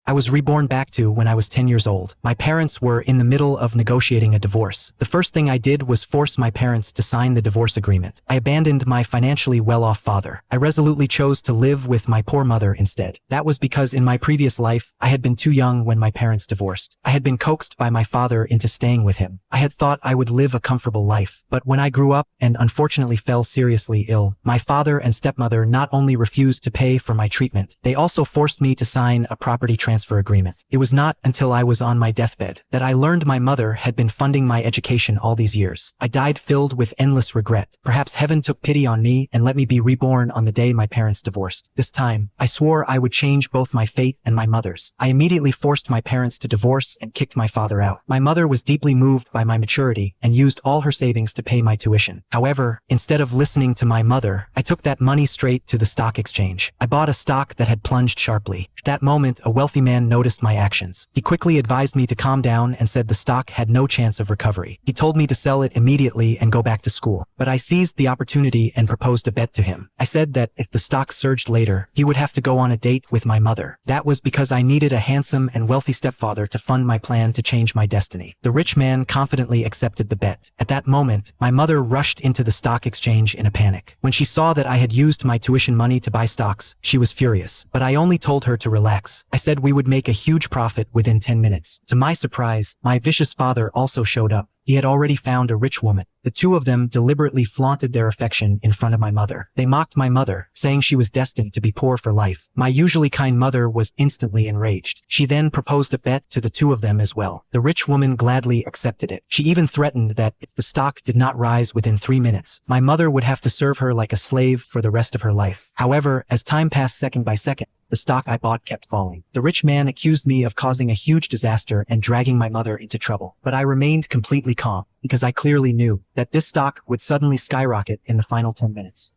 I was reborn back to when I was 10 years old. My parents were in the middle of negotiating a divorce. The first thing I did was force my parents to sign the divorce agreement. I abandoned my financially well-off father. I resolutely chose to live with my poor mother instead. That was because in my previous life, I had been too young when my parents divorced. I had been coaxed by my father into staying with him. I had thought I would live a comfortable life. But when I grew up and unfortunately fell seriously ill, my father and stepmother not only refused to pay for my treatment, they also forced me to sign a property transfer agreement. It was not until I was on my deathbed that I learned my mother had been funding my education all these years. I died filled with endless regret. Perhaps heaven took pity on me and let me be reborn on the day my parents divorced. This time, I swore I would change both my fate and my mother's. I immediately forced my parents to divorce and kicked my father out. My mother was deeply moved by my maturity and used all her savings to pay my tuition. However, instead of listening to my mother, I took that money straight to the stock exchange. I bought a stock that had plunged sharply. At that moment, a wealthy man noticed my actions. He quickly advised me to calm down and said the stock had no chance of recovery. He told me to sell it immediately and go back to school. But I seized the opportunity and proposed a bet to him. I said that if the stock surged later, he would have to go on a date with my mother. That was because I needed a handsome and wealthy stepfather to fund my plan to change my destiny. The rich man confidently accepted the bet. At that moment, my mother rushed into the stock exchange in a panic. When she saw that I had used my tuition money to buy stocks, she was furious. But I only told her to relax. I said we would make a huge profit within 10 minutes. To my surprise, my vicious father also showed up. He had already found a rich woman. The two of them deliberately flaunted their affection in front of my mother. They mocked my mother, saying she was destined to be poor for life. My usually kind mother was instantly enraged. She then proposed a bet to the two of them as well. The rich woman gladly accepted it. She even threatened that if the stock did not rise within 3 minutes, my mother would have to serve her like a slave for the rest of her life. However, as time passed second by second, the stock I bought kept falling. The rich man accused me of causing a huge disaster and dragging my mother into trouble. But I remained completely calm because I clearly knew that this stock would suddenly skyrocket in the final 10 minutes.